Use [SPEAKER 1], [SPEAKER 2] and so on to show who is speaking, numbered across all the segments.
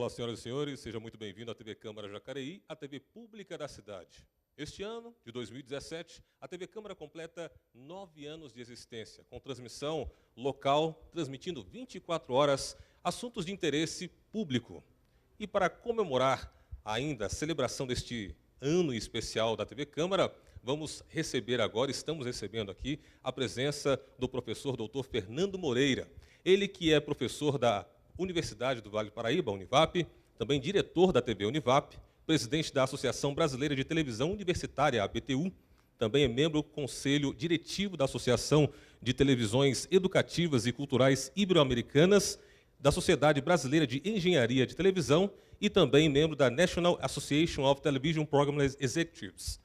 [SPEAKER 1] Olá, senhoras e senhores, seja muito bem-vindo à TV Câmara Jacareí, a TV pública da cidade. Este ano, de 2017, a TV Câmara completa 9 anos de existência, com transmissão local, transmitindo 24 horas assuntos de interesse público. E para comemorar ainda a celebração deste ano especial da TV Câmara, estamos recebendo aqui a presença do professor Dr. Fernando Moreira. Ele que é professor da Universidade do Vale do Paraíba, Univap, também diretor da TV Univap, presidente da Associação Brasileira de Televisão Universitária, ABTU, também é membro do Conselho Diretivo da Associação de Televisões Educativas e Culturais Ibero-Americanas, da Sociedade Brasileira de Engenharia de Televisão e também membro da National Association of Television Program Executives.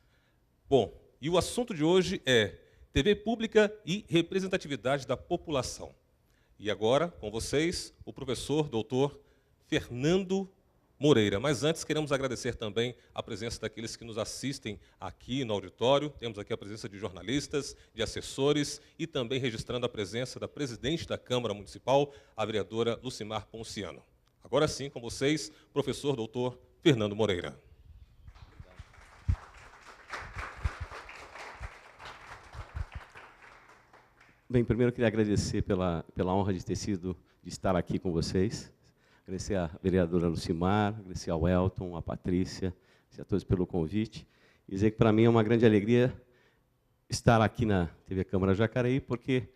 [SPEAKER 1] Bom, e o assunto de hoje é TV pública e representatividade da população. E agora, com vocês, o professor Dr. Fernando Moreira. Mas antes, queremos agradecer também a presença daqueles que nos assistem aqui no auditório. Temos aqui a presença de jornalistas, de assessores e também registrando a presença da presidente da Câmara Municipal, a vereadora Lucimar Ponciano. Agora sim, com vocês, professor Dr. Fernando Moreira.
[SPEAKER 2] Bem, primeiro eu queria agradecer pela honra de estar aqui com vocês. Agradecer à vereadora Lucimar, agradecer ao Elton, à Patrícia, a todos pelo convite. E dizer que para mim é uma grande alegria estar aqui na TV Câmara Jacareí, porque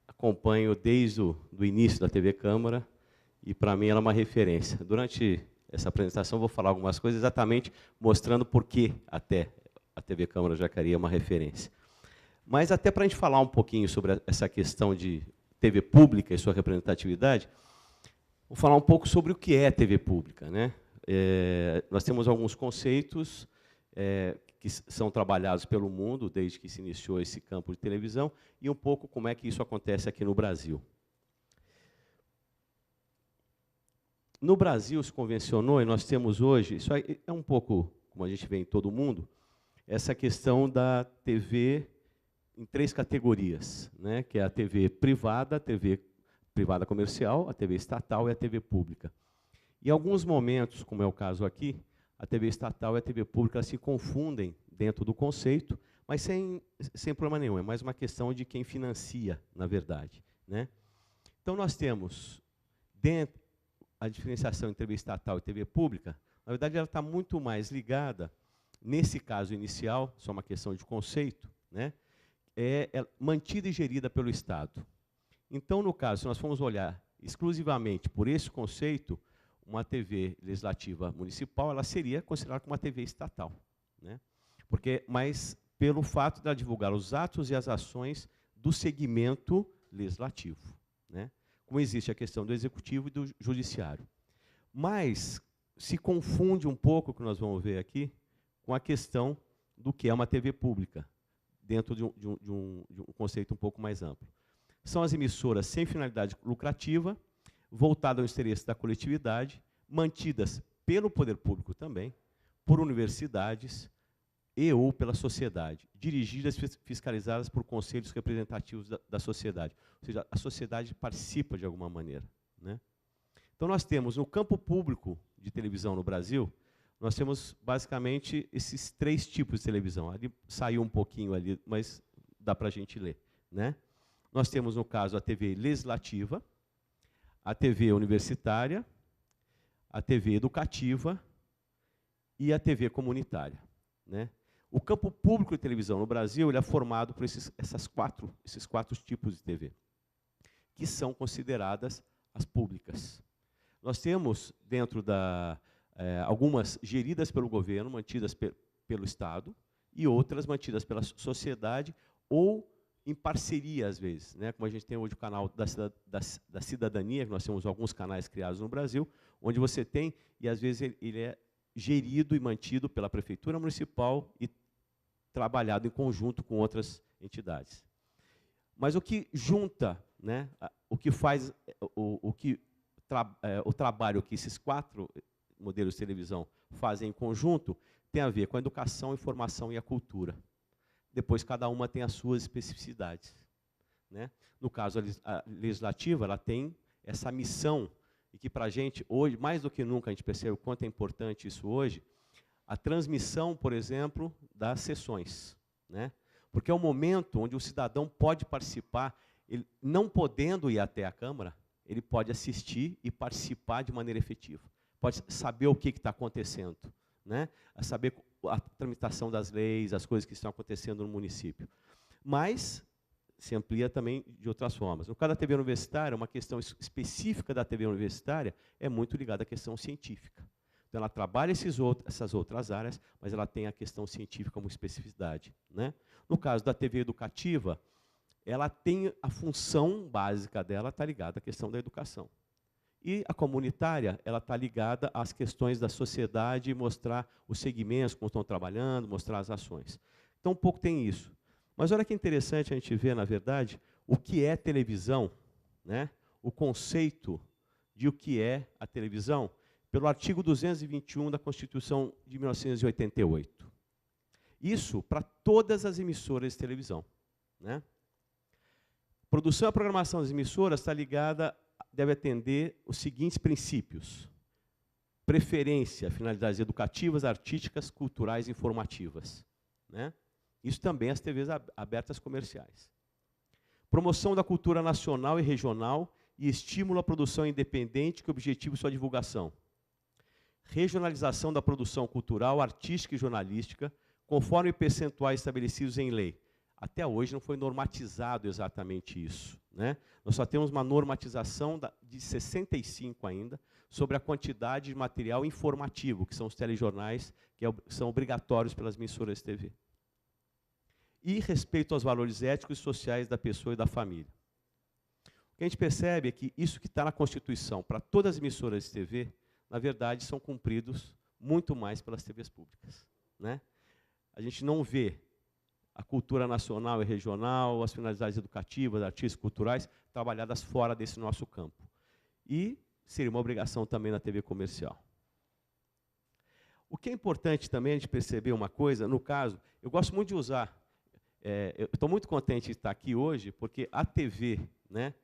[SPEAKER 2] acompanho desde o início da TV Câmara e para mim ela é uma referência. Durante essa apresentação vou falar algumas coisas exatamente mostrando por que até a TV Câmara Jacareí é uma referência. Mas até para a gente falar um pouquinho sobre essa questão de TV pública e sua representatividade, vou falar um pouco sobre o que é TV pública, né? Nós temos alguns conceitos que são trabalhados pelo mundo desde que se iniciou esse campo de televisão e um pouco como é que isso acontece aqui no Brasil. No Brasil se convencionou, e nós temos hoje, isso é um pouco, como a gente vê em todo mundo, essa questão da TV em 3 categorias, né, que é a TV privada comercial, a TV estatal e a TV pública. Em alguns momentos, como é o caso aqui, a TV estatal e a TV pública se confundem dentro do conceito, mas sem problema nenhum, é mais uma questão de quem financia, na verdade, né? Então, nós temos, dentro a diferenciação entre TV estatal e TV pública, na verdade, ela está muito mais ligada, nesse caso inicial, só uma questão de conceito, né, é mantida e gerida pelo Estado. Então, no caso, se nós formos olhar exclusivamente por esse conceito, uma TV legislativa municipal ela seria considerada como uma TV estatal, né? Mas pelo fato de ela divulgar os atos e as ações do segmento legislativo, né? Como existe a questão do executivo e do judiciário. Mas se confunde um pouco, o que nós vamos ver aqui, com a questão do que é uma TV pública, dentro de um conceito um pouco mais amplo. São as emissoras sem finalidade lucrativa, voltadas ao interesse da coletividade, mantidas pelo poder público também, por universidades e ou pela sociedade, dirigidas e fiscalizadas por conselhos representativos da sociedade. Ou seja, a sociedade participa de alguma maneira, né? Então, nós temos, no campo público de televisão no Brasil, nós temos, basicamente, esses 3 tipos de televisão. Ali saiu um pouquinho ali, mas dá para a gente ler, né? Nós temos, no caso, a TV legislativa, a TV universitária, a TV educativa e a TV comunitária, né? O campo público de televisão no Brasil ele é formado por esses quatro tipos de TV, que são consideradas as públicas. Nós temos, dentro da... algumas geridas pelo governo, mantidas pelo Estado, e outras mantidas pela sociedade ou em parceria, às vezes, né? Como a gente tem hoje o canal da cidadania, que nós temos alguns canais criados no Brasil, onde você tem, e às vezes ele é gerido e mantido pela Prefeitura Municipal e trabalhado em conjunto com outras entidades. Mas o que junta, né, o que faz, o trabalho que esses 4 modelos de televisão fazem em conjunto, tem a ver com a educação, a informação e a cultura. Depois, cada uma tem as suas especificidades, né? No caso, a legislativa ela tem essa missão e que para a gente, hoje, mais do que nunca, a gente percebe o quanto é importante isso hoje, a transmissão, por exemplo, das sessões, né? Porque é o momento onde o cidadão pode participar, ele, não podendo ir até a Câmara, ele pode assistir e participar de maneira efetiva. Pode saber o que está acontecendo, né? Saber a tramitação das leis, as coisas que estão acontecendo no município. Mas se amplia também de outras formas. No caso da TV universitária, uma questão específica da TV universitária é muito ligada à questão científica. Então, ela trabalha essas outras áreas, mas ela tem a questão científica como especificidade, né? No caso da TV educativa, ela tem a função básica dela, está ligada à questão da educação. E a comunitária, ela está ligada às questões da sociedade, mostrar os segmentos, como estão trabalhando, mostrar as ações. Então, um pouco tem isso. Mas olha que interessante a gente ver, na verdade, o que é televisão, né? O conceito de o que é a televisão, pelo artigo 221 da Constituição de 1988. Isso para todas as emissoras de televisão, né? Produção e programação das emissoras está ligada, deve atender os seguintes princípios: preferência, finalidades educativas, artísticas, culturais e informativas, né? Isso também as TVs abertas comerciais. Promoção da cultura nacional e regional e estímulo à produção independente que objetive sua divulgação. Regionalização da produção cultural, artística e jornalística, conforme percentuais estabelecidos em lei. Até hoje não foi normatizado exatamente isso, né? Nós só temos uma normatização de 65 ainda, sobre a quantidade de material informativo, que são os telejornais, que são obrigatórios pelas emissoras de TV. E respeito aos valores éticos e sociais da pessoa e da família. O que a gente percebe é que isso que está na Constituição, para todas as emissoras de TV, na verdade, são cumpridos muito mais pelas TVs públicas, né? A gente não vê a cultura nacional e regional, as finalidades educativas, artísticas, culturais, trabalhadas fora desse nosso campo. E seria uma obrigação também na TV comercial. O que é importante também a gente perceber uma coisa, no caso, eu gosto muito de usar, eu estou muito contente de estar aqui hoje, porque a TV, né,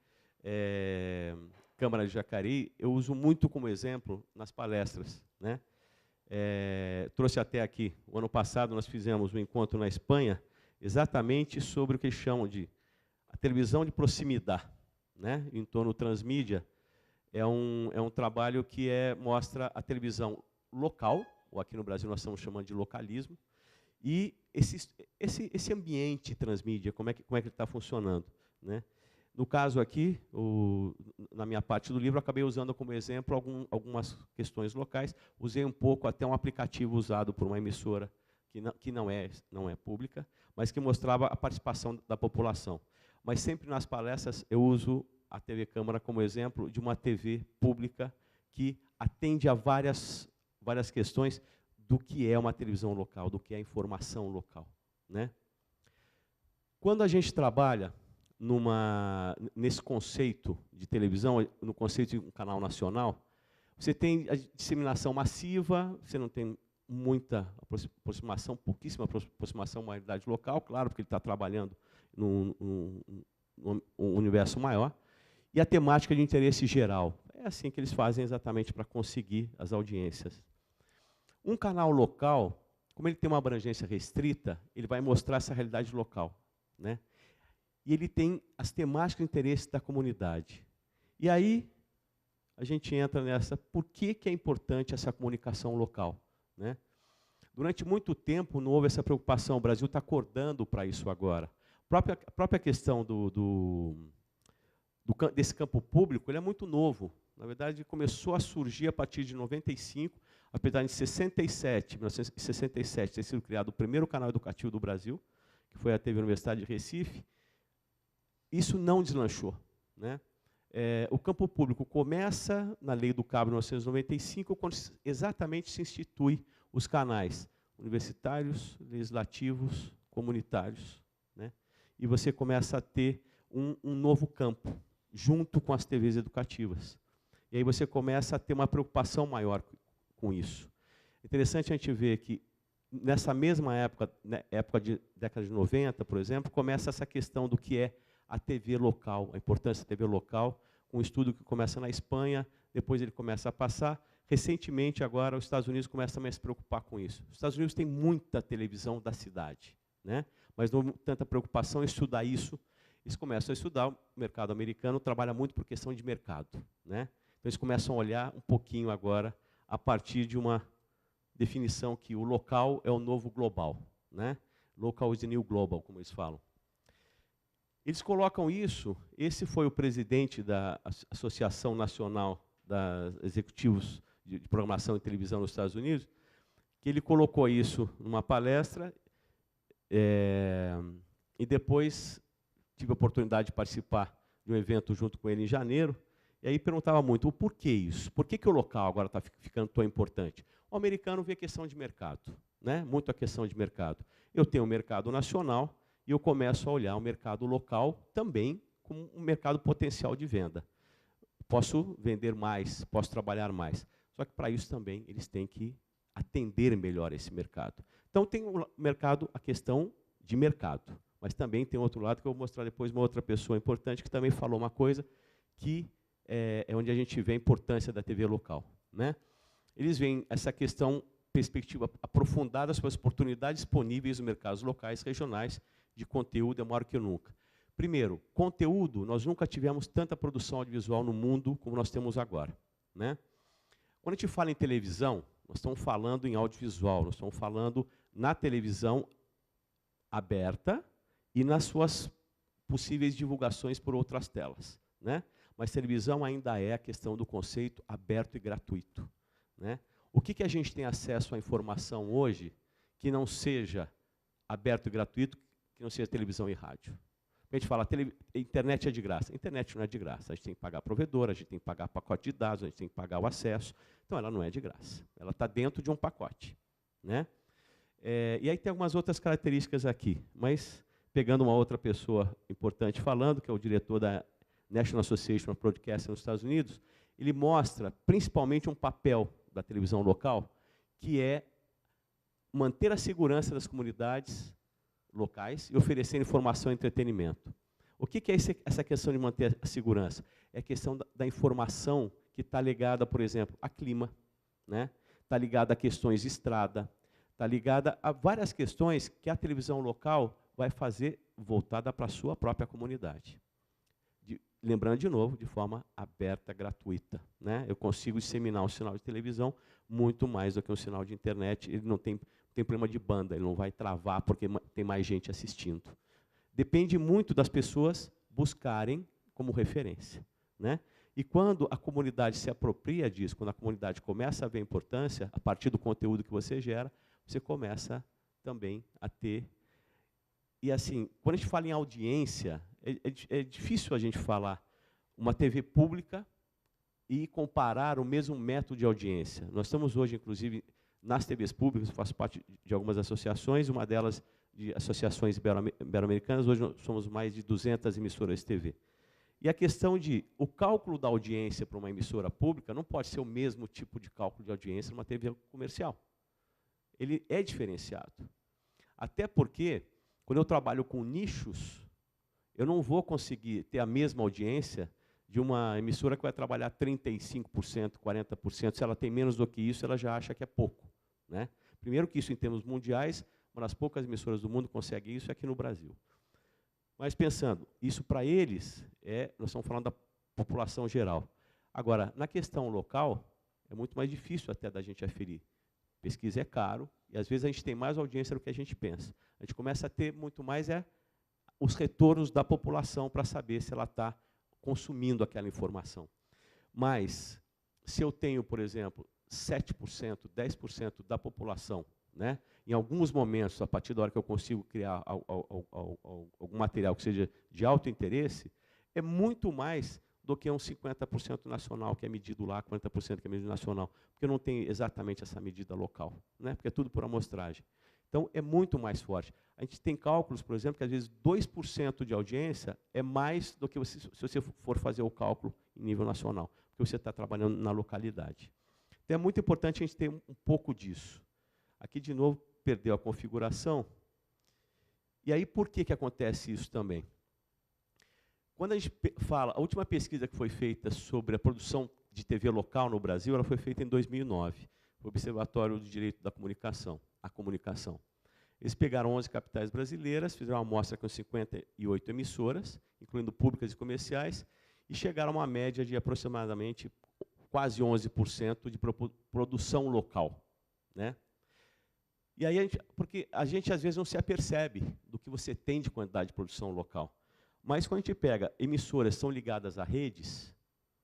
[SPEAKER 2] Câmara de Jacareí, eu uso muito como exemplo nas palestras, né? Trouxe até aqui, o ano passado nós fizemos um encontro na Espanha, exatamente sobre o que chamam de a televisão de proximidade, né? Em torno do transmídia, é um trabalho que mostra a televisão local, ou aqui no Brasil nós estamos chamando de localismo, e esse ambiente transmídia, como é que ele está funcionando, né? No caso aqui, na minha parte do livro, eu acabei usando como exemplo algumas questões locais. Usei um pouco até um aplicativo usado por uma emissora que não é pública, mas que mostrava a participação da população. Mas sempre nas palestras eu uso a TV Câmara como exemplo de uma TV pública que atende a várias questões do que é uma televisão local, do que é a informação local, né? Quando a gente trabalha nesse conceito de televisão, no conceito de um canal nacional, você tem a disseminação massiva, você não tem muita aproximação, pouquíssima aproximação com a realidade local, claro, porque ele está trabalhando num universo maior, e a temática de interesse geral. É assim que eles fazem exatamente para conseguir as audiências. Um canal local, como ele tem uma abrangência restrita, ele vai mostrar essa realidade local, né? E ele tem as temáticas de interesse da comunidade. E aí, a gente entra nessa, por que é importante essa comunicação local, né? Durante muito tempo não houve essa preocupação, o Brasil está acordando para isso agora. A própria questão desse campo público, ele é muito novo. Na verdade, começou a surgir a partir de 95, apesar de 1967 ter sido criado o primeiro canal educativo do Brasil, que foi a TV Universidade de Recife. Isso não deslanchou, né? O campo público começa na Lei do Cabo de 1995, quando exatamente se institui os canais universitários, legislativos, comunitários, né? E você começa a ter um novo campo, junto com as TVs educativas. E aí você começa a ter uma preocupação maior com isso. Interessante a gente ver que, nessa mesma época, né, época de década de 90, por exemplo, começa essa questão do que é a TV local, a importância da TV local, com um estudo que começa na Espanha, depois ele começa a passar. Recentemente, agora, os Estados Unidos começam também a se preocupar com isso. Os Estados Unidos têm muita televisão da cidade, né? Mas não tanta preocupação em estudar isso. Eles começam a estudar, o mercado americano trabalha muito por questão de mercado, né? Então, eles começam a olhar um pouquinho agora, a partir de uma definição que o local é o novo global, né? Local is the new global, como eles falam. Eles colocam isso, esse foi o presidente da Associação Nacional dos Executivos de Programação e Televisão nos Estados Unidos, que ele colocou isso numa palestra, e depois tive a oportunidade de participar de um evento junto com ele em janeiro, e aí perguntava muito, o porquê isso? Por que o local agora está ficando tão importante? O americano vê a questão de mercado, né? Muito a questão de mercado. Eu tenho um mercado nacional e eu começo a olhar o mercado local também como um mercado potencial de venda. Posso vender mais, posso trabalhar mais. Só que, para isso também, eles têm que atender melhor esse mercado. Então, tem o mercado, a questão de mercado. Mas também tem outro lado, que eu vou mostrar depois, uma outra pessoa importante, que também falou uma coisa, que é onde a gente vê a importância da TV local, né? Eles veem essa questão, perspectiva aprofundada sobre as oportunidades disponíveis nos mercados locais, regionais, de conteúdo, é maior que nunca. Primeiro, conteúdo, nós nunca tivemos tanta produção audiovisual no mundo como nós temos agora, né? Quando a gente fala em televisão, nós estamos falando em audiovisual, nós estamos falando na televisão aberta e nas suas possíveis divulgações por outras telas, né? Mas televisão ainda é a questão do conceito aberto e gratuito, né? O que a gente tem acesso à informação hoje que não seja aberto e gratuito, que não seja televisão e rádio? A gente fala, internet é de graça. A internet não é de graça. A gente tem que pagar provedora, a gente tem que pagar pacote de dados, a gente tem que pagar o acesso. Então, ela não é de graça. Ela está dentro de um pacote, né? E aí tem algumas outras características aqui, mas pegando uma outra pessoa importante falando, que é o diretor da National Association of Broadcasting nos Estados Unidos, ele mostra principalmente um papel da televisão local, que é manter a segurança das comunidades locais e oferecer informação e entretenimento. O que é essa questão de manter a segurança? É a questão da informação que está ligada, por exemplo, a clima, né? Está ligada a questões de estrada, está ligada a várias questões que a televisão local vai fazer voltada para a sua própria comunidade. Lembrando, de novo, de forma aberta, gratuita, né? Eu consigo disseminar um sinal de televisão muito mais do que um sinal de internet. Ele não tem problema de banda, ele não vai travar porque tem mais gente assistindo. Depende muito das pessoas buscarem como referência, né? E quando a comunidade se apropria disso, quando a comunidade começa a ver a importância, a partir do conteúdo que você gera, você começa também a ter... E assim, quando a gente fala em audiência, é difícil a gente falar uma TV pública e comparar o mesmo método de audiência. Nós estamos hoje, inclusive, nas TVs públicas, eu faço parte de algumas associações, uma delas de associações ibero-americanas, hoje nós somos mais de 200 emissoras de TV. E a questão o cálculo da audiência para uma emissora pública não pode ser o mesmo tipo de cálculo de audiência numa TV comercial. Ele é diferenciado. Até porque, quando eu trabalho com nichos, eu não vou conseguir ter a mesma audiência de uma emissora que vai trabalhar 35%, 40%. Se ela tem menos do que isso, ela já acha que é pouco, né? Primeiro que isso, em termos mundiais, uma das poucas emissoras do mundo que consegue isso é aqui no Brasil. Mas pensando, isso para eles, nós estamos falando da população geral. Agora, na questão local, é muito mais difícil até da gente aferir. Pesquisa é caro, e às vezes a gente tem mais audiência do que a gente pensa. A gente começa a ter muito mais os retornos da população para saber se ela está consumindo aquela informação. Mas, se eu tenho, por exemplo, 7%, 10% da população, né, em alguns momentos, a partir da hora que eu consigo criar algum material que seja de alto interesse, é muito mais do que um 50% nacional, que é medido lá, 40% que é medido nacional, porque não tem exatamente essa medida local, né, porque é tudo por amostragem. Então, é muito mais forte. A gente tem cálculos, por exemplo, que às vezes 2% de audiência é mais do que se você for fazer o cálculo em nível nacional, porque você está trabalhando na localidade. Então, é muito importante a gente ter um pouco disso. Aqui, de novo, perdeu a configuração. E aí, por que acontece isso também? Quando a gente fala, a última pesquisa que foi feita sobre a produção de TV local no Brasil, ela foi feita em 2009, o Observatório do Direito da Comunicação, a Comunicação. Eles pegaram 11 capitais brasileiras, fizeram uma amostra com 58 emissoras, incluindo públicas e comerciais, e chegaram a uma média de aproximadamente quase 11% de produção local, né? E aí, porque a gente às vezes não se apercebe do que você tem de quantidade de produção local. Mas quando a gente pega emissoras que são ligadas a redes,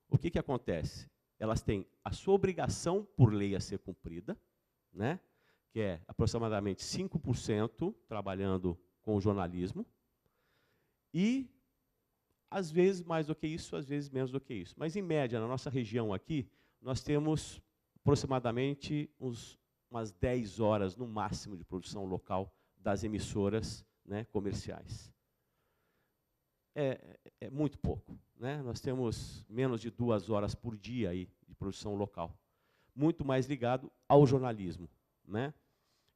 [SPEAKER 2] o que acontece? Elas têm a sua obrigação por lei a ser cumprida, né? Que é aproximadamente 5% trabalhando com o jornalismo, e às vezes mais do que isso, às vezes menos do que isso. Mas, em média, na nossa região aqui, nós temos aproximadamente umas 10 horas, no máximo, de produção local das emissoras, né, comerciais. É muito pouco, né? Nós temos menos de 2 horas por dia aí de produção local. Muito mais ligado ao jornalismo, né?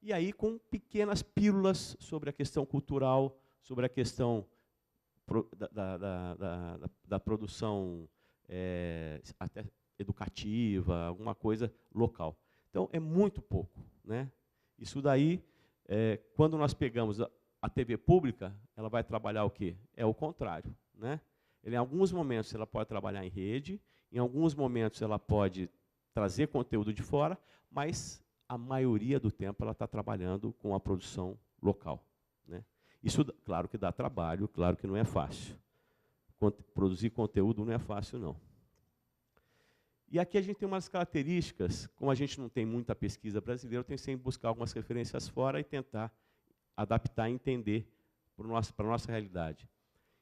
[SPEAKER 2] E aí com pequenas pílulas sobre a questão cultural, sobre a questão da produção até educativa, alguma coisa local. Então, é muito pouco, né? Isso daí, quando nós pegamos a TV pública, ela vai trabalhar o quê? É o contrário, né? Em alguns momentos ela pode trabalhar em rede, em alguns momentos ela pode trazer conteúdo de fora, mas a maioria do tempo ela está trabalhando com a produção local, né? Isso, claro que dá trabalho, claro que não é fácil. Produzir conteúdo não é fácil, não. E aqui a gente tem umas características, como a gente não tem muita pesquisa brasileira, eu tenho sempre que buscar algumas referências fora e tentar adaptar e entender para a nossa realidade.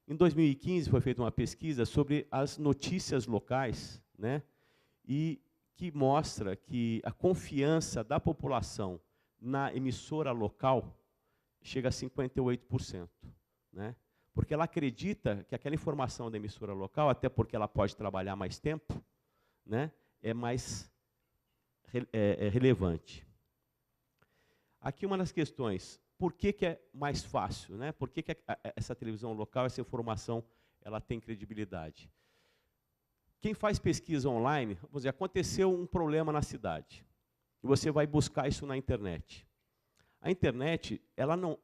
[SPEAKER 2] Em 2015 foi feita uma pesquisa sobre as notícias locais, né, e que mostra que a confiança da população na emissora local chega a 58%, né, porque ela acredita que aquela informação da emissora local, até porque ela pode trabalhar mais tempo, né, é mais relevante. Aqui uma das questões: por que é mais fácil, né? Por que essa televisão local, essa informação, ela tem credibilidade? Quem faz pesquisa online, vamos dizer, aconteceu um problema na cidade, e você vai buscar isso na internet. A internet, ela não,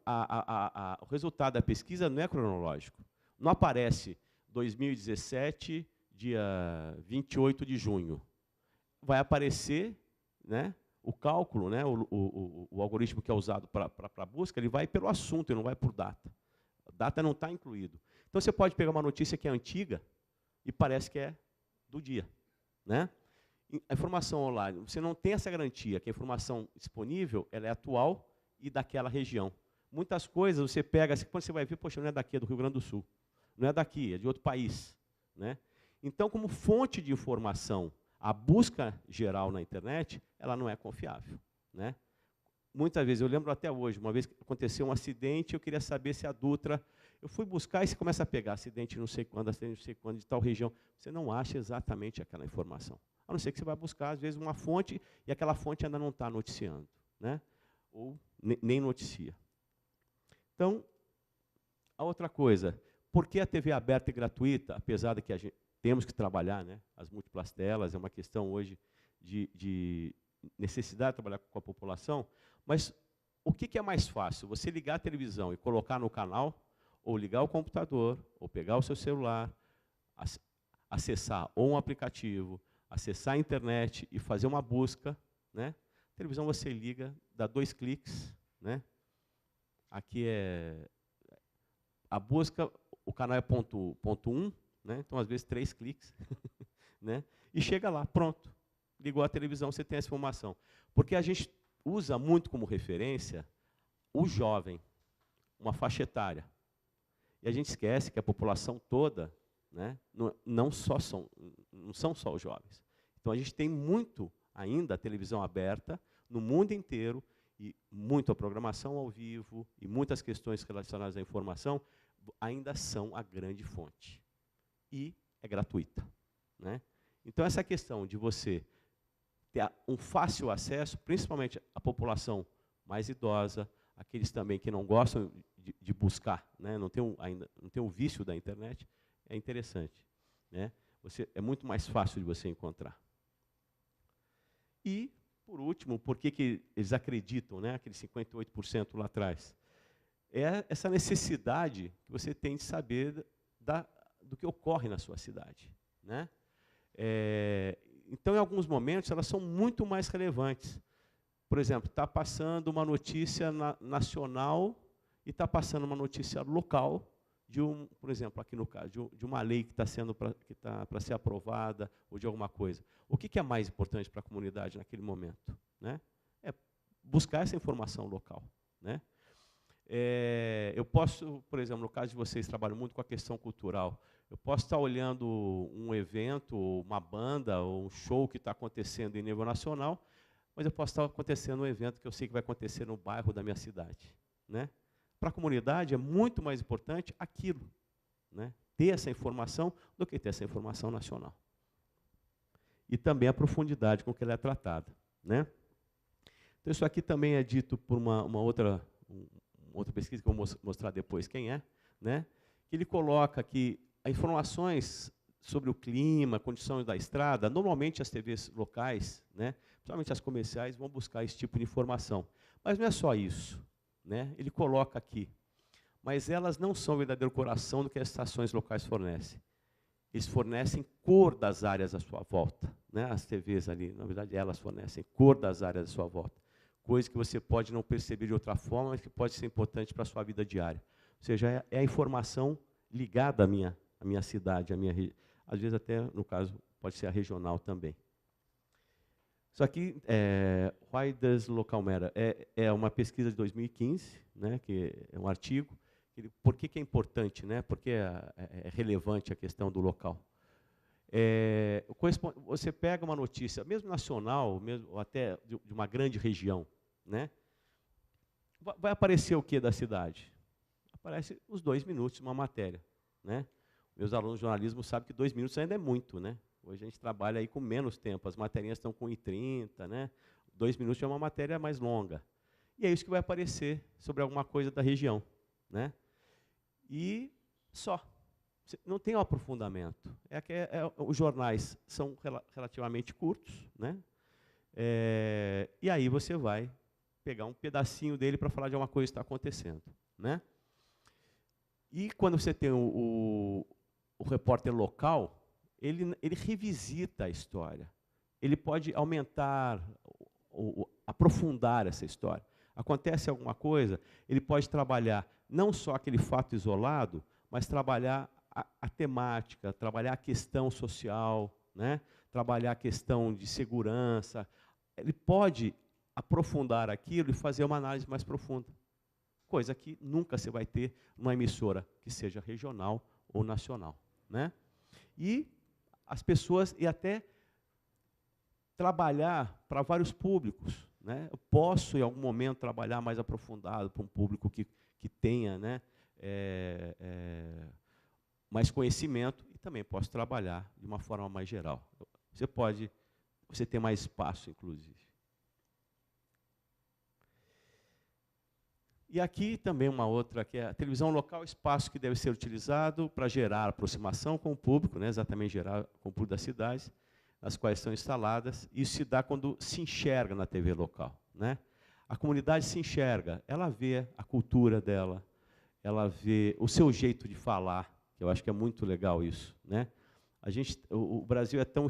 [SPEAKER 2] o resultado da pesquisa não é cronológico. Não aparece 2017, dia 28 de junho. Vai aparecer, né, o cálculo, né, o algoritmo que é usado para a busca, ele vai pelo assunto, ele não vai por data. A data não está incluído. Então, você pode pegar uma notícia que é antiga e parece que é do dia, né? A informação online, você não tem essa garantia que a informação disponível ela é atual e daquela região. Muitas coisas você pega, quando você vai ver, poxa, não é daqui, é do Rio Grande do Sul. Não é daqui, é de outro país, né? Então, como fonte de informação, a busca geral na internet, ela não é confiável, né? Muitas vezes, eu lembro até hoje, uma vez que aconteceu um acidente, eu queria saber se a Dutra... Eu fui buscar e você começa a pegar acidente não sei quando, de tal região. Você não acha exatamente aquela informação. A não ser que você vai buscar, às vezes, uma fonte, e aquela fonte ainda não está noticiando, né? Ou nem noticia. Então, a outra coisa, por que a TV aberta e gratuita, apesar de que a gente temos que trabalhar, né, as múltiplas telas, é uma questão hoje de necessidade de trabalhar com a população, mas o que é mais fácil? Você ligar a televisão e colocar no canal, ou ligar o computador, ou pegar o seu celular, acessar ou um aplicativo, acessar a internet e fazer uma busca, né? A televisão você liga, dá 2 cliques, né? Aqui é a busca, o canal é ponto 1, né? Então, às vezes, 3 cliques, né? E chega lá, pronto. Ligou a televisão, você tem essa informação. Porque a gente usa muito como referência o jovem, uma faixa etária. E a gente esquece que a população toda, né, não são só os jovens. Então, a gente tem muito ainda a televisão aberta no mundo inteiro, e muita programação ao vivo, e muitas questões relacionadas à informação ainda são a grande fonte. E é gratuita, né? Então, essa questão de você ter um fácil acesso, principalmente a população mais idosa, aqueles também que não gostam de buscar, né, ainda não tem o vício da internet, é interessante, né? É muito mais fácil de você encontrar. E, por último, por que eles acreditam, né, aqueles 58% lá atrás? É essa necessidade que você tem de saber do que ocorre na sua cidade, né? Então, em alguns momentos, elas são muito mais relevantes. Por exemplo, está passando uma notícia nacional e está passando uma notícia local por exemplo, aqui no caso, de uma lei que está para ser aprovada ou de alguma coisa. O que é mais importante para a comunidade naquele momento, né? É buscar essa informação local, né? Eu posso, por exemplo, no caso de vocês, trabalham muito com a questão cultural, eu posso estar olhando um evento, uma banda, ou um show que está acontecendo em nível nacional, mas eu posso estar acontecendo um evento que eu sei que vai acontecer no bairro da minha cidade, né? Para a comunidade é muito mais importante aquilo, né? Ter essa informação do que ter essa informação nacional. E também a profundidade com que ela é tratada, né? Então, isso aqui também é dito por uma outra pesquisa, que eu vou mostrar depois quem é, né? Que ele coloca que as informações sobre o clima, condições da estrada, normalmente as TVs locais, né, principalmente as comerciais, vão buscar esse tipo de informação. Mas não é só isso, né? Ele coloca aqui, mas elas não são o verdadeiro coração do que as estações locais fornecem. Eles fornecem cor das áreas à sua volta, né? As TVs ali, na verdade, elas fornecem cor das áreas à sua volta. Coisa que você pode não perceber de outra forma, mas que pode ser importante para a sua vida diária. Ou seja, é a informação ligada à minha cidade, à minha região. Às vezes até, no caso, pode ser a regional também. Isso aqui, Why Does Local Matter? É uma pesquisa de 2015, né, que é um artigo. Por que é importante, né? Por que é relevante a questão do local? Você pega uma notícia, mesmo nacional, mesmo, ou até de uma grande região, né? Vai aparecer o que da cidade? Aparece os 2 minutos de uma matéria, né? Meus alunos de jornalismo sabem que 2 minutos ainda é muito, né? Hoje a gente trabalha aí com menos tempo, as matérias estão com 1,30, né? 2 minutos é uma matéria mais longa. E é isso que vai aparecer sobre alguma coisa da região, né? E só. Não tem um aprofundamento. Os jornais são relativamente curtos, né? E aí você vai pegar um pedacinho dele para falar de alguma coisa que está acontecendo, né? E quando você tem o repórter local, ele revisita a história. Ele pode aumentar, aprofundar essa história. Acontece alguma coisa, ele pode trabalhar não só aquele fato isolado, mas trabalhar a temática, trabalhar a questão social, né? Trabalhar a questão de segurança. Ele pode aprofundar aquilo e fazer uma análise mais profunda. Coisa que nunca você vai ter numa emissora que seja regional ou nacional, né? E as pessoas, e até trabalhar para vários públicos, né? Eu posso, em algum momento, trabalhar mais aprofundado para um público que tenha, né, mais conhecimento, e também posso trabalhar de uma forma mais geral. Você tem mais espaço, inclusive. E aqui também uma outra, que é a televisão local, espaço que deve ser utilizado para gerar aproximação com o público, né, exatamente gerar com o público das cidades, nas quais estão instaladas. Isso se dá quando se enxerga na TV local, né? A comunidade se enxerga, ela vê a cultura dela, ela vê o seu jeito de falar, que eu acho que é muito legal isso, né? O Brasil é tão,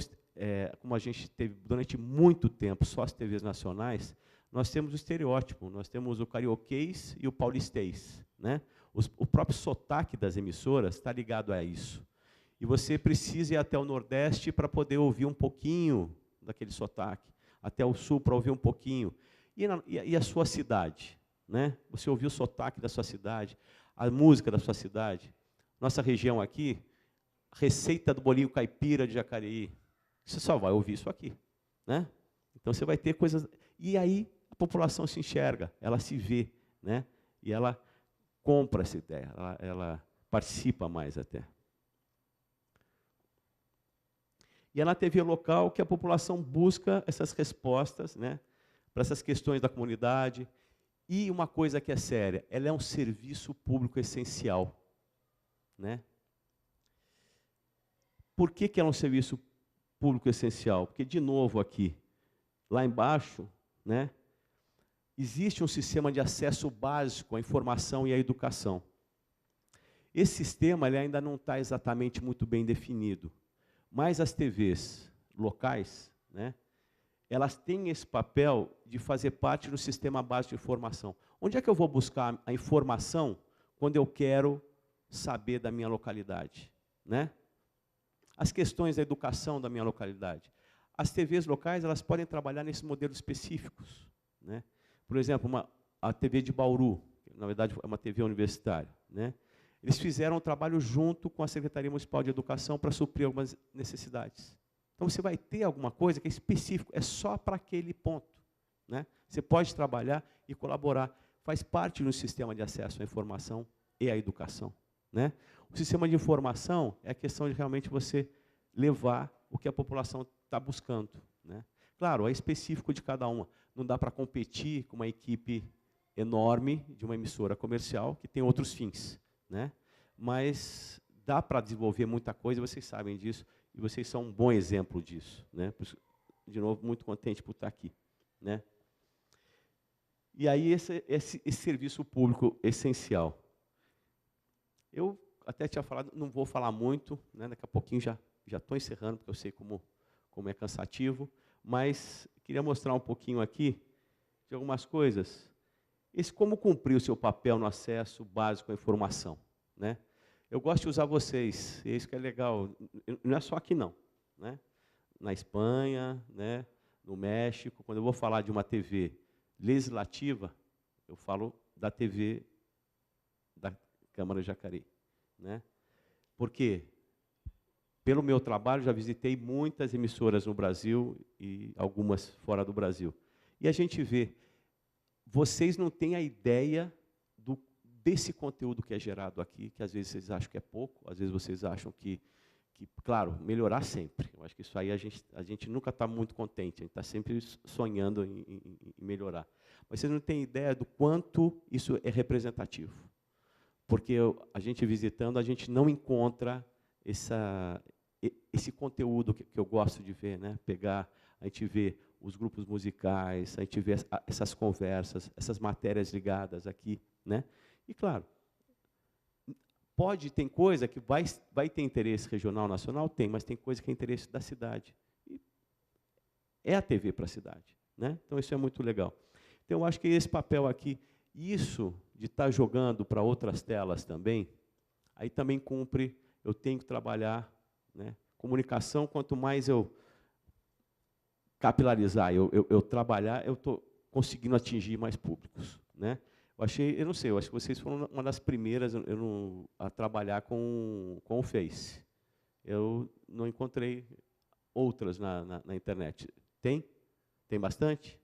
[SPEAKER 2] como a gente teve durante muito tempo só as TVs nacionais, nós temos o estereótipo, nós temos o carioquês e o paulistês, né? O próprio sotaque das emissoras está ligado a isso. E você precisa ir até o Nordeste para poder ouvir um pouquinho daquele sotaque, até o Sul para ouvir um pouquinho. E a sua cidade, né? Você ouviu o sotaque da sua cidade, a música da sua cidade. Nossa região aqui, receita do bolinho caipira de Jacareí. Você só vai ouvir isso aqui, né? Então você vai ter coisas. E aí a população se enxerga, ela se vê, né? E ela compra essa ideia, ela participa mais até. E é na TV local que a população busca essas respostas, né, para essas questões da comunidade. E uma coisa que é séria, ela é um serviço público essencial, né? Por que é um serviço público essencial? Porque, de novo aqui, lá embaixo, né, existe um sistema de acesso básico à informação e à educação. Esse sistema ele ainda não está exatamente muito bem definido, mas as TVs locais, né, elas têm esse papel de fazer parte do sistema básico de informação. Onde é que eu vou buscar a informação quando eu quero saber da minha localidade, né? As questões da educação da minha localidade. As TVs locais elas podem trabalhar nesses modelos específicos, né? Por exemplo, a TV de Bauru, que na verdade é uma TV universitária, né? Eles fizeram um trabalho junto com a Secretaria Municipal de Educação para suprir algumas necessidades. Então, você vai ter alguma coisa que é específico, é só para aquele ponto, né? Você pode trabalhar e colaborar. Faz parte do sistema de acesso à informação e à educação, né? O sistema de informação é a questão de realmente você levar o que a população está buscando, né? Claro, é específico de cada uma. Não dá para competir com uma equipe enorme de uma emissora comercial que tem outros fins, né? Mas dá para desenvolver muita coisa, vocês sabem disso, e vocês são um bom exemplo disso, né? De novo, muito contente por estar aqui, né? E aí, esse serviço público essencial. Eu até tinha falado, não vou falar muito, né? Daqui a pouquinho já estou encerrando, porque eu sei como é cansativo, mas queria mostrar um pouquinho aqui de algumas coisas. Como cumprir o seu papel no acesso básico à informação, né? Eu gosto de usar vocês, e isso que é legal. Não é só aqui, não, né? Na Espanha, né? No México, quando eu vou falar de uma TV legislativa, eu falo da TV da Câmara de Jacareí, né? Porque, pelo meu trabalho, já visitei muitas emissoras no Brasil e algumas fora do Brasil. E a gente vê, vocês não têm a ideia desse conteúdo que é gerado aqui, que às vezes vocês acham que é pouco, às vezes vocês acham que claro, melhorar sempre. Eu acho que isso aí a gente nunca está muito contente, a gente está sempre sonhando em melhorar. Mas vocês não têm ideia do quanto isso é representativo. Porque a gente visitando, a gente não encontra esse conteúdo que eu gosto de ver, né? A gente vê os grupos musicais, a gente vê essas conversas, essas matérias ligadas aqui, né? E, claro, tem coisa que vai ter interesse regional, nacional? Tem, mas tem coisa que é interesse da cidade. E é a TV para a cidade, né? Então, isso é muito legal. Então, eu acho que esse papel aqui, isso de estar jogando para outras telas também, aí também cumpre, eu tenho que trabalhar, né? Comunicação, quanto mais eu capilarizar, eu trabalhar, eu estou conseguindo atingir mais públicos, né? Eu não sei, eu acho que vocês foram uma das primeiras a trabalhar com o Face. Eu não encontrei outras na internet. Tem? Tem bastante?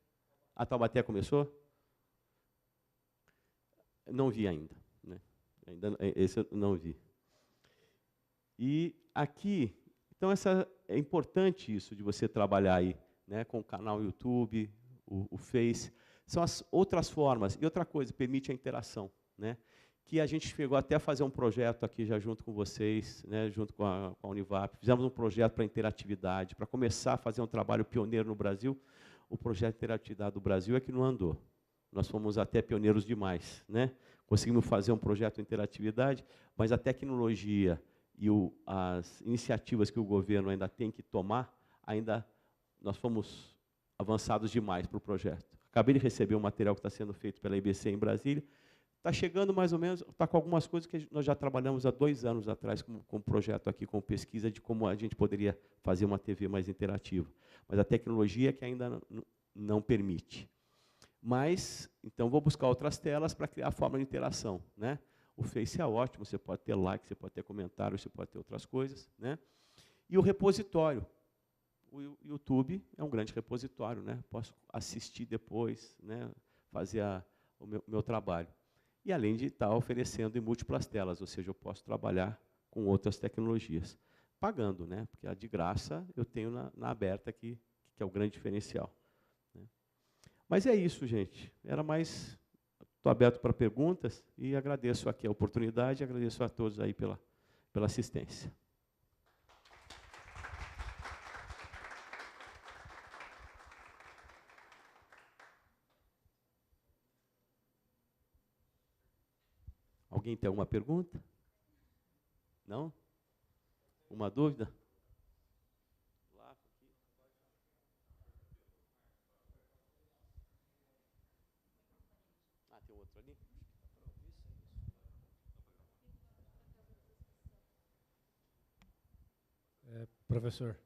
[SPEAKER 2] A Taubaté começou? Não vi ainda, né? Esse eu não vi. E aqui, então é importante isso de você trabalhar aí, né, com o canal YouTube, o Face. São as outras formas. E outra coisa, permite a interação, né? Que a gente chegou até a fazer um projeto aqui já junto com vocês, né, junto com a Univap. Fizemos um projeto para interatividade, para começar a fazer um trabalho pioneiro no Brasil. O projeto de interatividade do Brasil é que não andou. Nós fomos até pioneiros demais, né? Conseguimos fazer um projeto de interatividade, mas a tecnologia e as iniciativas que o governo ainda tem que tomar, nós fomos avançados demais para o projeto. Acabei de receber um material que está sendo feito pela IBC em Brasília. Está chegando mais ou menos, está com algumas coisas que nós já trabalhamos há 2 anos atrás com um projeto aqui, com pesquisa de como a gente poderia fazer uma TV mais interativa. Mas a tecnologia é que ainda não permite. Mas, então, vou buscar outras telas para criar a forma de interação, né? O Face é ótimo, você pode ter like, você pode ter comentário, você pode ter outras coisas, né? E o repositório. O YouTube é um grande repositório, né? Posso assistir depois, né? Fazer o meu trabalho. E, além de estar oferecendo em múltiplas telas, ou seja, eu posso trabalhar com outras tecnologias. Pagando, né? Porque a de graça eu tenho na aberta aqui, que é o grande diferencial. Né? Mas é isso, gente. Estou aberto para perguntas e agradeço aqui a oportunidade e agradeço a todos aí pela assistência. Alguém tem alguma pergunta? Não? Uma dúvida? Ah, tem outro ali?
[SPEAKER 3] Professor,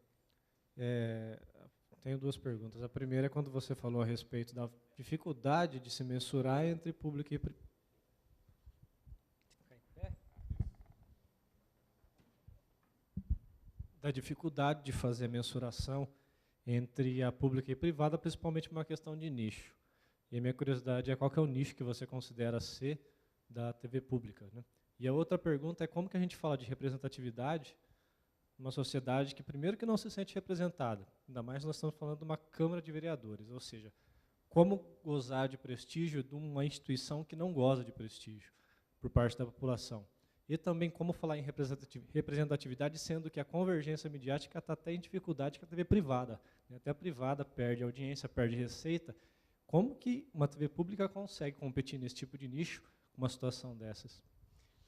[SPEAKER 3] tenho duas perguntas. A primeira é quando você falou a respeito da dificuldade de se mensurar entre público e privado. Da dificuldade de fazer a mensuração entre a pública e privada, principalmente uma questão de nicho. E a minha curiosidade é qual que é o nicho que você considera ser da TV pública, né? E a outra pergunta é como que a gente fala de representatividade numa sociedade que, primeiro, que não se sente representada, ainda mais nós estamos falando de uma Câmara de Vereadores, ou seja, como gozar de prestígio de uma instituição que não goza de prestígio por parte da população. E também como falar em representatividade, sendo que a convergência midiática está até em dificuldade com a TV privada, né? Até a privada perde audiência, perde receita. Como que uma TV pública consegue competir nesse tipo de nicho com uma situação dessas?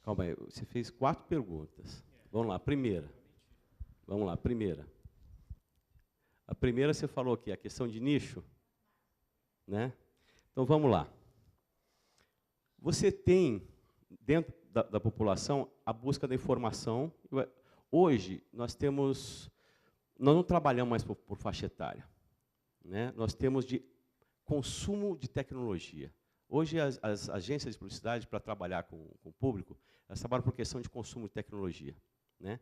[SPEAKER 2] Calma aí, você fez 4 perguntas. Vamos lá, primeira. Vamos lá, primeira. A primeira você falou aqui, a questão de nicho, né? Então vamos lá. Você tem, dentro da população, a busca da informação. Hoje, nós não trabalhamos mais por faixa etária, né? Nós temos de consumo de tecnologia. Hoje, as agências de publicidade, para trabalhar com o público, elas trabalham por questão de consumo de tecnologia, né?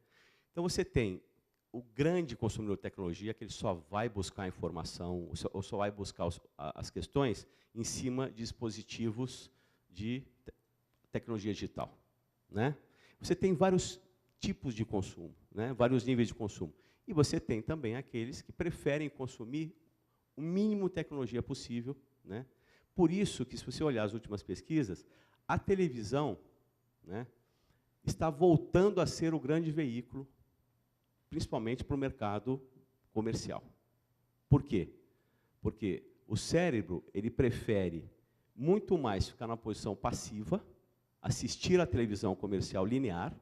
[SPEAKER 2] Então, você tem o grande consumidor de tecnologia, que ele só vai buscar a informação, ou só vai buscar as questões em cima de dispositivos de tecnologia digital, né? Você tem vários tipos de consumo, né? Vários níveis de consumo. E você tem também aqueles que preferem consumir o mínimo de tecnologia possível, né? Por isso que, se você olhar as últimas pesquisas, a televisão, né, está voltando a ser o grande veículo, principalmente para o mercado comercial. Por quê? Porque o cérebro ele prefere muito mais ficar na posição passiva, assistir a televisão comercial linear,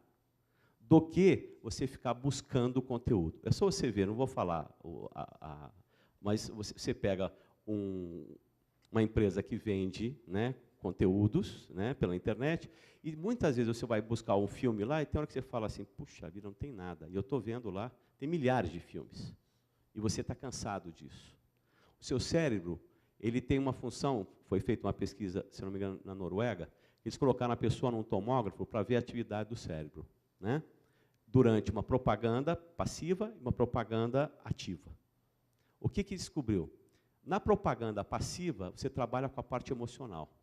[SPEAKER 2] do que você ficar buscando conteúdo. É só você ver, não vou falar, mas você pega uma empresa que vende, né, conteúdos, né, pela internet, e muitas vezes você vai buscar um filme lá e tem hora que você fala assim, puxa vida, não tem nada. E eu estou vendo lá, tem milhares de filmes. E você está cansado disso. O seu cérebro, ele tem uma função, foi feita uma pesquisa, se não me engano, na Noruega, eles colocaram a pessoa num tomógrafo para ver a atividade do cérebro, né, durante uma propaganda passiva e uma propaganda ativa. O que descobriu? Na propaganda passiva, você trabalha com a parte emocional,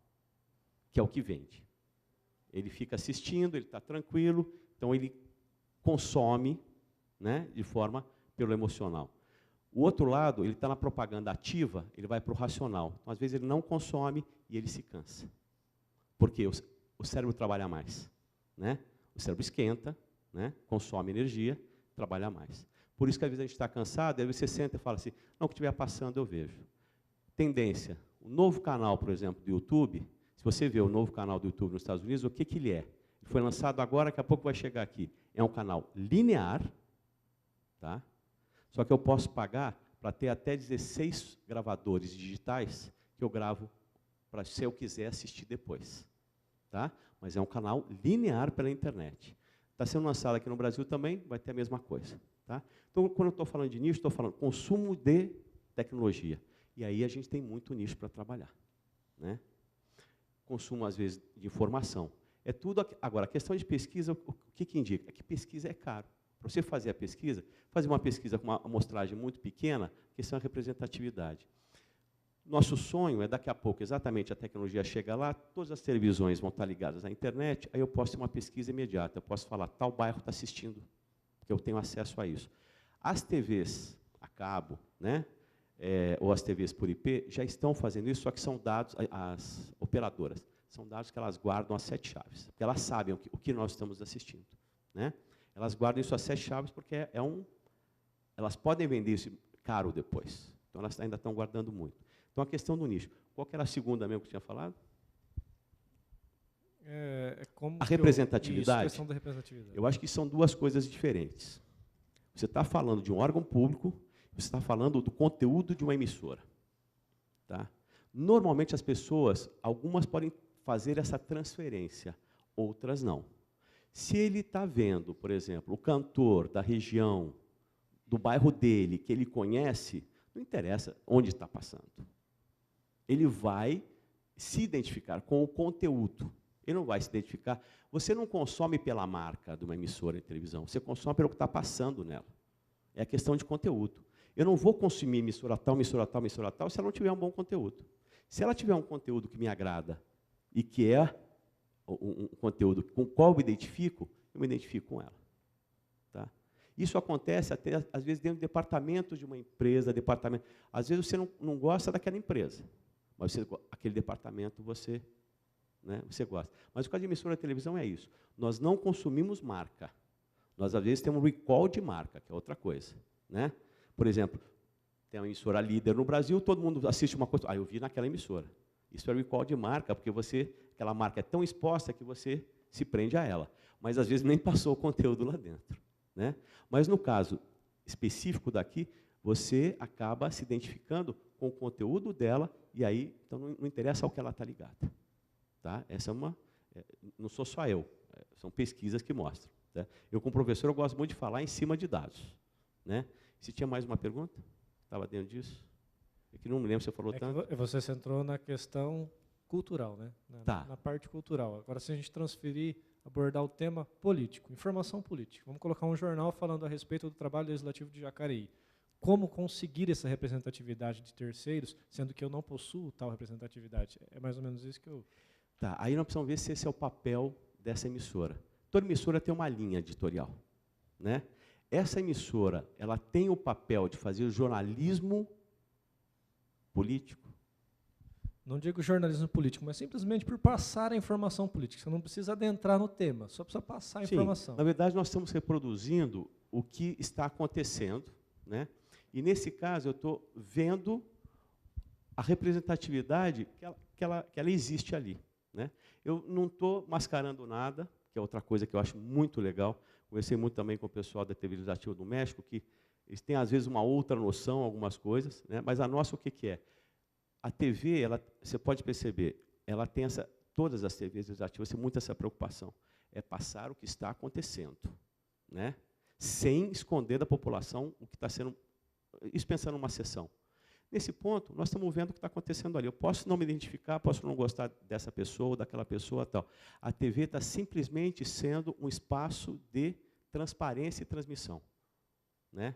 [SPEAKER 2] que é o que vende. Ele fica assistindo, ele está tranquilo, então ele consome, né, de forma pelo emocional. O outro lado, ele está na propaganda ativa, ele vai para o racional. Então, às vezes, ele não consome e ele se cansa. Porque o cérebro trabalha mais, né? O cérebro esquenta, né, consome energia, trabalha mais. Por isso que, às vezes, a gente está cansado, aí você senta e fala assim, não, o que estiver passando eu vejo. Tendência. O novo canal, por exemplo, do YouTube, se você vê o novo canal do YouTube nos Estados Unidos, o que ele é? Ele foi lançado agora, daqui a pouco vai chegar aqui. É um canal linear, tá? Só que eu posso pagar para ter até 16 gravadores digitais que eu gravo para, se eu quiser, assistir depois. Tá? Mas é um canal linear pela internet. Está sendo lançado aqui no Brasil também, vai ter a mesma coisa. Tá? Então, quando eu estou falando de nicho, estou falando consumo de tecnologia. E aí a gente tem muito nicho para trabalhar, né? Consumo, às vezes, de informação. É tudo. Agora, a questão de pesquisa, o que indica? É que pesquisa é caro. Para você fazer a pesquisa, fazer uma pesquisa com uma amostragem muito pequena, a questão é a representatividade. Nosso sonho é, daqui a pouco, exatamente, a tecnologia chega lá, todas as televisões vão estar ligadas à internet, aí eu posso ter uma pesquisa imediata, eu posso falar, tal bairro está assistindo, porque eu tenho acesso a isso. As TVs a cabo, né, ou as TVs por IP, já estão fazendo isso, só que são dados, as operadoras, são dados que elas guardam as 7 chaves, porque elas sabem o que nós estamos assistindo, né? Elas guardam isso às 7 chaves porque elas podem vender isso caro depois. Então, elas ainda estão guardando muito. Então, a questão do nicho. Qual que era a segunda mesmo que tinha falado?
[SPEAKER 3] Como
[SPEAKER 2] A representatividade,
[SPEAKER 3] isso, questão da representatividade.
[SPEAKER 2] eu acho que são duas coisas diferentes. Você está falando de um órgão público, você está falando do conteúdo de uma emissora. Tá? Normalmente as pessoas, algumas podem fazer essa transferência, outras não. Se ele está vendo, por exemplo, o cantor da região, do bairro dele, que ele conhece, não interessa onde está passando. Ele vai se identificar com o conteúdo. Ele não vai se identificar. Você não consome pela marca de uma emissora de televisão, você consome pelo que está passando nela. É a questão de conteúdo. Eu não vou consumir emissora tal, se ela não tiver um bom conteúdo. Se ela tiver um conteúdo que me agrada e que é um conteúdo com o qual eu me identifico com ela. Tá? Isso acontece até, às vezes, dentro de departamentos de uma empresa, Às vezes você não gosta daquela empresa, mas aquele departamento você gosta. Mas o caso de emissora de televisão é isso. Nós não consumimos marca. Nós, às vezes, temos recall de marca, que é outra coisa. Né? Por exemplo, tem uma emissora líder no Brasil, todo mundo assiste uma coisa. Eu vi naquela emissora. Isso é recall de marca, porque aquela marca é tão exposta que você se prende a ela. Mas, às vezes, nem passou o conteúdo lá dentro. Né? Mas, no caso específico daqui, você acaba se identificando com o conteúdo dela, e aí então, não interessa ao que ela está ligada. Tá? Essa não sou só eu, são pesquisas que mostram. Tá? Eu, como professor, eu gosto muito de falar em cima de dados. Né? Se tinha mais uma pergunta? Estava dentro disso? É que não me lembro se você falou tanto.
[SPEAKER 3] Você centrou na questão cultural, né? Na parte cultural. Agora, se a gente abordar o tema político, informação política, vamos colocar um jornal falando a respeito do trabalho legislativo de Jacareí. Como conseguir essa representatividade de terceiros, sendo que eu não possuo tal representatividade? É mais ou menos isso que eu...
[SPEAKER 2] Tá, aí nós precisamos ver se esse é o papel dessa emissora. Toda emissora tem uma linha editorial. Né? Essa emissora, ela tem o papel de fazer jornalismo político?
[SPEAKER 3] Não digo jornalismo político, mas simplesmente por passar a informação política. Você não precisa adentrar no tema, só precisa passar a informação.
[SPEAKER 2] Na verdade, nós estamos reproduzindo o que está acontecendo, né? E, nesse caso, eu estou vendo a representatividade que ela existe ali. Né? Eu não estou mascarando nada, que é outra coisa que eu acho muito legal. Conversei muito também com o pessoal da TV Legislativa do México, que eles têm, às vezes, uma outra noção, algumas coisas, né? Mas a nossa, o que é? A TV, você pode perceber, ela tem todas as TVs legislativas têm muito essa preocupação, é passar o que está acontecendo, né? Sem esconder da população o que está sendo, isso pensando numa sessão. Nesse ponto, nós estamos vendo o que está acontecendo ali. Eu posso não me identificar, posso não gostar dessa pessoa ou daquela pessoa, tal. A TV está simplesmente sendo um espaço de transparência e transmissão. Né?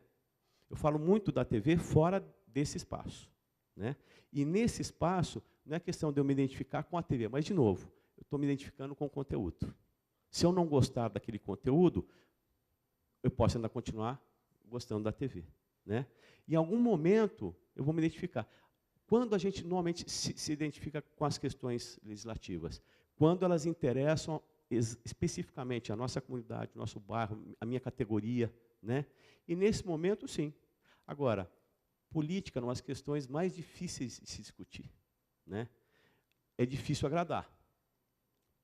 [SPEAKER 2] Eu falo muito da TV fora desse espaço. Né? E, nesse espaço, não é questão de eu me identificar com a TV, mas, de novo, eu estou me identificando com o conteúdo. Se eu não gostar daquele conteúdo, eu posso ainda continuar gostando da TV. Né? Em algum momento, eu vou me identificar. Quando a gente normalmente se identifica com as questões legislativas? Quando elas interessam especificamente a nossa comunidade, o nosso bairro, a minha categoria. Né? E, nesse momento, sim. Agora, política são as questões mais difíceis de se discutir. Né? É difícil agradar.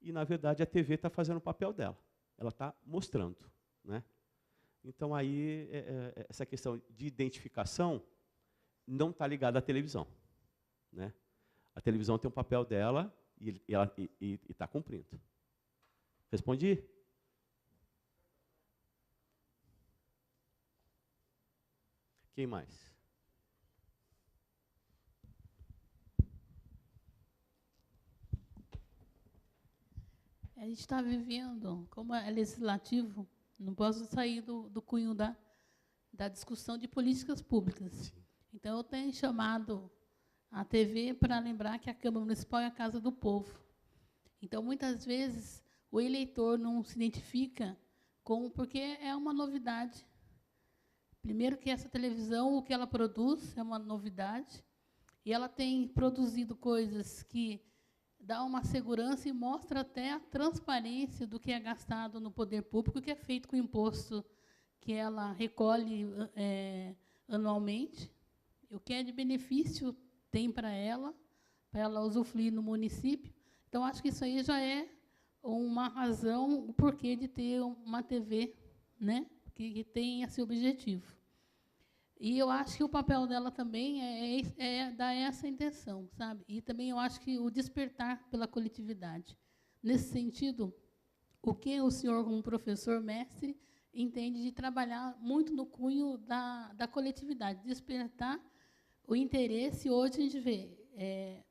[SPEAKER 2] E, na verdade, a TV está fazendo o papel dela. Ela está mostrando. Né? Então, aí, essa questão de identificação não está ligada à televisão. Né? A televisão tem um papel dela e está cumprindo. Respondi? Quem mais?
[SPEAKER 4] A gente está vivendo, como é legislativo, não posso sair do cunho da discussão de políticas públicas. Sim. Então, eu tenho chamado a TV para lembrar que a Câmara Municipal é a casa do povo. Então, muitas vezes, o eleitor não se identifica porque é uma novidade. Primeiro que essa televisão, o que ela produz é uma novidade, e ela tem produzido coisas que dá uma segurança e mostra até a transparência do que é gastado no poder público, que é feito com o imposto que ela recolhe anualmente. O que é de benefício tem para ela usufruir no município. Então, acho que isso aí já é uma razão, o porquê de ter uma TV, né, que tem esse objetivo. E eu acho que o papel dela também é dar essa intenção, sabe? E também eu acho que o despertar pela coletividade. Nesse sentido, o que o senhor, como professor mestre, entende de trabalhar muito no cunho da coletividade, despertar o interesse. Hoje a gente vê,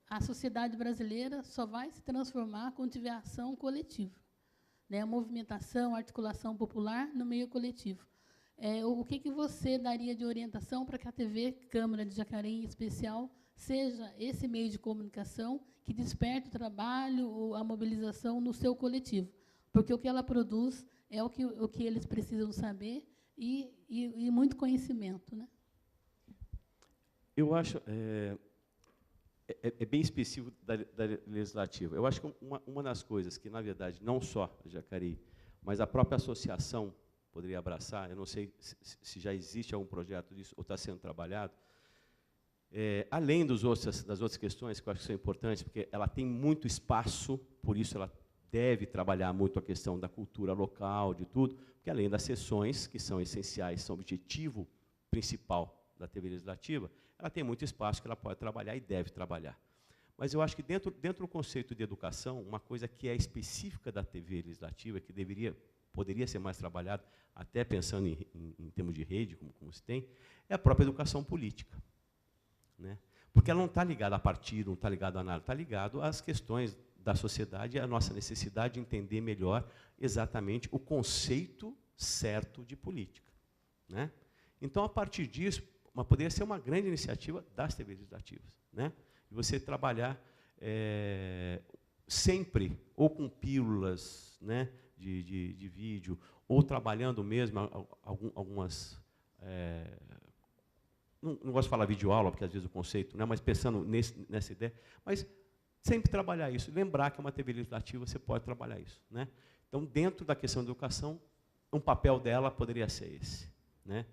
[SPEAKER 4] a sociedade brasileira só vai se transformar quando tiver ação coletiva, né? A movimentação, a articulação popular no meio coletivo. O que você daria de orientação para que a TV Câmara de Jacareí, em especial, seja esse meio de comunicação que desperte o trabalho, a mobilização no seu coletivo? Porque o que ela produz é o que eles precisam saber e muito conhecimento, né?
[SPEAKER 2] Eu acho bem específico da legislativa. Eu acho que uma das coisas que, na verdade, não só a Jacareí, mas a própria associação poderia abraçar, eu não sei se já existe algum projeto disso ou está sendo trabalhado, além das outras questões que eu acho que são importantes, porque ela tem muito espaço, por isso ela deve trabalhar muito a questão da cultura local, de tudo, porque além das sessões, que são essenciais, são o objetivo principal da TV legislativa, ela tem muito espaço que ela pode trabalhar e deve trabalhar. Mas eu acho que dentro do conceito de educação, uma coisa que é específica da TV legislativa, que poderia ser mais trabalhado, até pensando em termos de rede, como se tem, é a própria educação política, né? Porque ela não está ligada a partido, não está ligada a nada, está ligada às questões da sociedade e à nossa necessidade de entender melhor exatamente o conceito certo de política, né? Então, a partir disso, poderia ser uma grande iniciativa das TVs legislativas, né? E você trabalhar sempre, ou com pílulas, né, de vídeo, ou trabalhando mesmo algumas... não gosto de falar videoaula, porque às vezes o conceito, né, mas pensando nessa ideia, mas sempre trabalhar isso, lembrar que é uma TV legislativa, você pode trabalhar isso, né? Então, dentro da questão da educação, um papel dela poderia ser esse, né?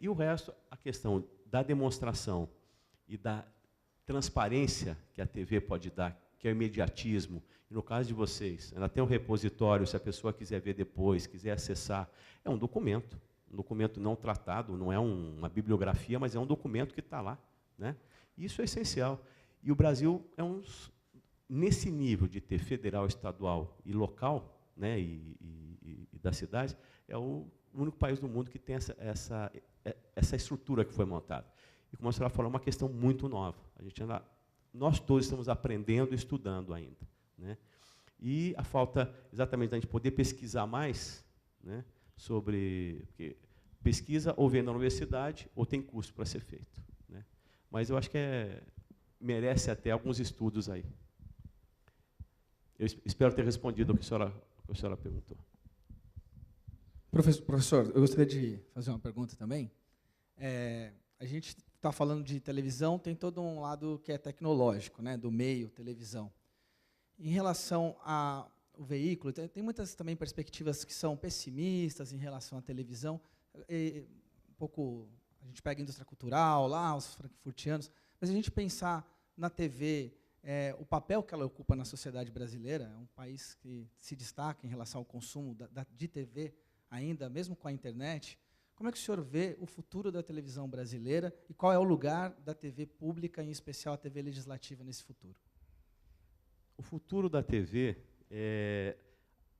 [SPEAKER 2] E o resto, a questão da demonstração e da transparência que a TV pode dar, que é o imediatismo. E no caso de vocês, ela tem um repositório, se a pessoa quiser ver depois, quiser acessar, é um documento não tratado, não é uma bibliografia, mas é um documento que está lá, né? Isso é essencial. E o Brasil nesse nível de ter federal, estadual e local, né, e das cidades, é o único país do mundo que tem essa estrutura que foi montada. E como a senhora falou, é uma questão muito nova. Nós todos estamos aprendendo e estudando ainda, né? E a falta exatamente da gente poder pesquisar mais, né, porque pesquisa ou vem na universidade ou tem curso para ser feito, né? Mas eu acho que merece até alguns estudos aí. Eu espero ter respondido ao que a senhora perguntou.
[SPEAKER 5] Professor, eu gostaria de fazer uma pergunta também. A gente está falando de televisão, tem todo um lado que é tecnológico, né, do meio televisão. Em relação ao veículo, tem muitas também perspectivas que são pessimistas em relação à televisão. Um pouco, a gente pega a indústria cultural, lá, os frankfurtianos, mas a gente pensar na TV, o papel que ela ocupa na sociedade brasileira, é um país que se destaca em relação ao consumo de TV, ainda, mesmo com a internet. Como é que o senhor vê o futuro da televisão brasileira e qual é o lugar da TV pública, em especial a TV legislativa, nesse futuro?
[SPEAKER 2] O futuro da TV,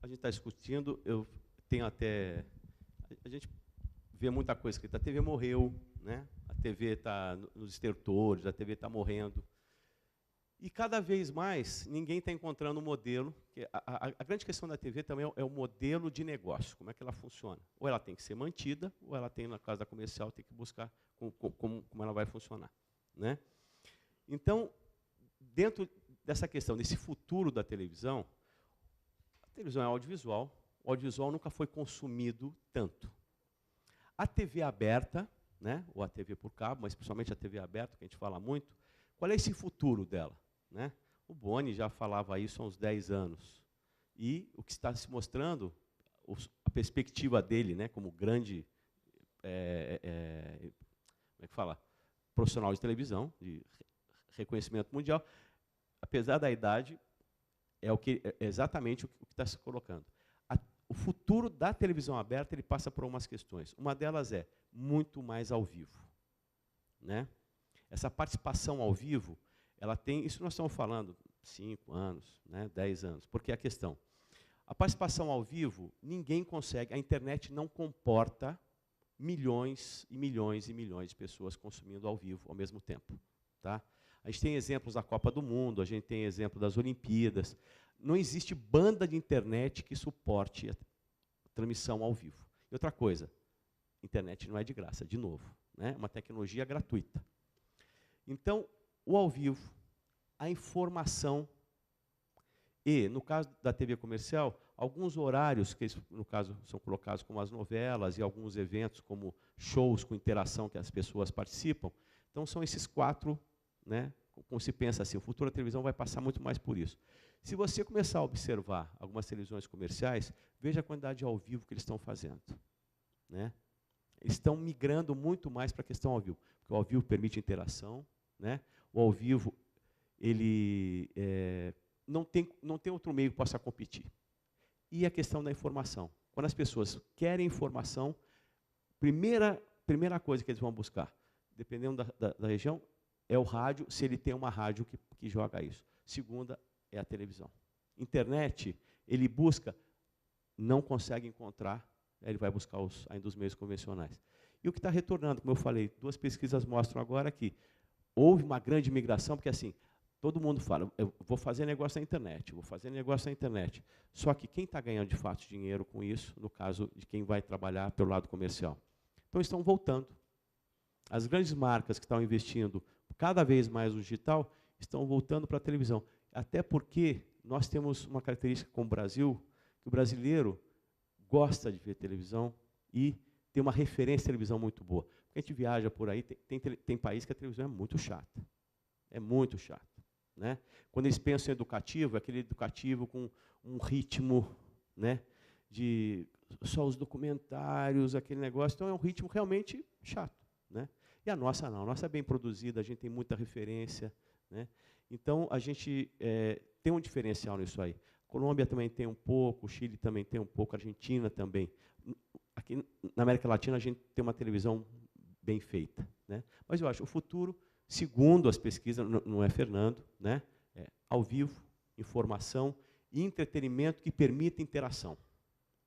[SPEAKER 2] a gente está discutindo, eu tenho até... A gente vê muita coisa escrita. A TV morreu, né? A TV está nos estertores, a TV está morrendo. E, cada vez mais, ninguém está encontrando um modelo. A grande questão da TV também é o modelo de negócio, como é que ela funciona. Ou ela tem que ser mantida, ou ela tem, na casa da comercial, tem que buscar como ela vai funcionar, né? Então, dentro dessa questão, desse futuro da televisão, a televisão é audiovisual, o audiovisual nunca foi consumido tanto. A TV aberta, né, ou a TV por cabo, mas principalmente a TV aberta, que a gente fala muito, qual é esse futuro dela, né? O Boni já falava isso há uns 10 anos. E o que está se mostrando, a perspectiva dele, né, como grande como é que fala? Profissional de televisão, de reconhecimento mundial, apesar da idade, É exatamente o que está se colocando. O futuro da televisão aberta ele passa por umas questões. Uma delas é muito mais ao vivo, né? Essa participação ao vivo, ela tem, isso nós estamos falando 5 anos, né, 10 anos, porque a questão, a participação ao vivo, ninguém consegue, a internet não comporta milhões e milhões e milhões de pessoas consumindo ao vivo ao mesmo tempo, tá? A gente tem exemplos da Copa do Mundo, a gente tem exemplo das Olimpíadas. Não existe banda de internet que suporte a transmissão ao vivo. E outra coisa, internet não é de graça, de novo, né? Uma tecnologia gratuita. Então, o ao vivo, a informação e, no caso da TV comercial, alguns horários, que no caso são colocados como as novelas e alguns eventos como shows com interação que as pessoas participam. Então, são esses 4, né? Como se pensa assim, o futuro da televisão vai passar muito mais por isso. Se você começar a observar algumas televisões comerciais, veja a quantidade de ao vivo que eles estão fazendo, né? Eles estão migrando muito mais para a questão ao vivo, porque o ao vivo permite interação, né? O ao vivo ele não tem outro meio que possa competir. E a questão da informação. Quando as pessoas querem informação, primeira coisa que eles vão buscar, dependendo da região, é o rádio, se ele tem uma rádio que joga isso. Segunda é a televisão. Internet, ele busca, não consegue encontrar, ele vai buscar ainda os meios convencionais. E o que está retornando, como eu falei, 2 pesquisas mostram agora que houve uma grande migração, porque assim, todo mundo fala, eu vou fazer negócio na internet, vou fazer negócio na internet. Só que quem está ganhando de fato dinheiro com isso, no caso de quem vai trabalhar pelo lado comercial? Então estão voltando. As grandes marcas que estão investindo cada vez mais no digital estão voltando para a televisão. Até porque nós temos uma característica como o Brasil, que o brasileiro gosta de ver televisão e tem uma referência de televisão muito boa. Porque a gente viaja por aí, tem país que a televisão é muito chata. É muito chata, né? Quando eles pensam em educativo, é aquele educativo com um ritmo, né, de só os documentários, aquele negócio. Então é um ritmo realmente chato, né? E a nossa não, a nossa é bem produzida, a gente tem muita referência, né? Então, a gente tem um diferencial nisso aí. A Colômbia também tem um pouco, o Chile também tem um pouco, a Argentina também. Aqui na América Latina, a gente tem uma televisão bem feita, né? Mas eu acho, o futuro, segundo as pesquisas, não é Fernando, né? É ao vivo, informação e entretenimento que permita interação,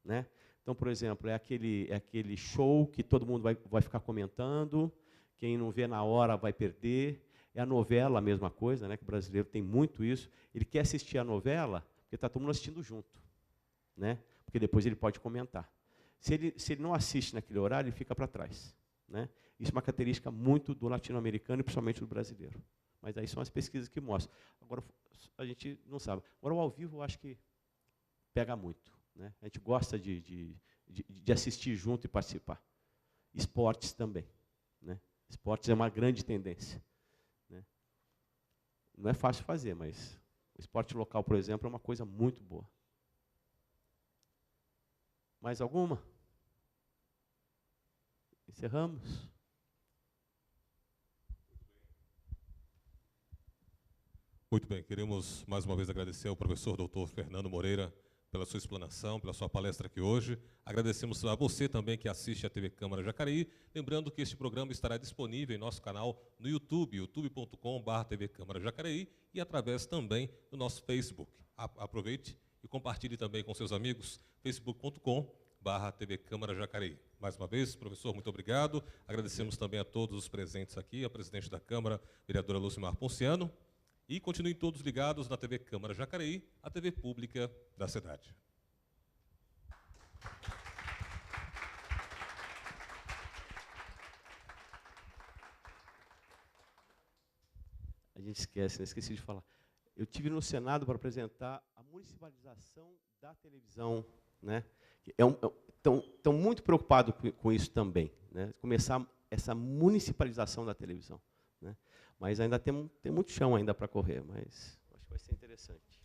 [SPEAKER 2] né? Então, por exemplo, é aquele show que todo mundo vai ficar comentando, quem não vê na hora vai perder. É a novela, a mesma coisa, né, que o brasileiro tem muito isso. Ele quer assistir a novela porque está todo mundo assistindo junto, né, porque depois ele pode comentar. Se ele não assiste naquele horário, ele fica para trás, né? Isso é uma característica muito do latino-americano e principalmente do brasileiro. Mas aí são as pesquisas que mostram. Agora, a gente não sabe. Agora, o ao vivo, eu acho que pega muito, né? A gente gosta de assistir junto e participar. Esportes também, né? Esportes é uma grande tendência. Não é fácil fazer, mas o esporte local, por exemplo, é uma coisa muito boa. Mais alguma? Encerramos?
[SPEAKER 1] Muito bem, queremos mais uma vez agradecer ao professor Dr. Fernando Moreira pela sua explanação, pela sua palestra aqui hoje. Agradecemos a você também que assiste a TV Câmara Jacareí. Lembrando que este programa estará disponível em nosso canal no YouTube, youtube.com/TV Câmara Jacareí, e através também do nosso Facebook. Aproveite e compartilhe também com seus amigos, facebook.com/TV Câmara Jacareí. Mais uma vez, professor, muito obrigado. Agradecemos também a todos os presentes aqui, a presidente da Câmara, vereadora Lucimar Ponciano. E continuem todos ligados na TV Câmara Jacareí, a TV pública da cidade.
[SPEAKER 2] A gente esquece, né? Esqueci de falar. Eu estive no Senado para apresentar a municipalização da televisão, né? Estão muito preocupados com isso também, né? Começar essa municipalização da televisão, né? Mas ainda tem muito chão ainda para correr, mas acho que vai ser interessante.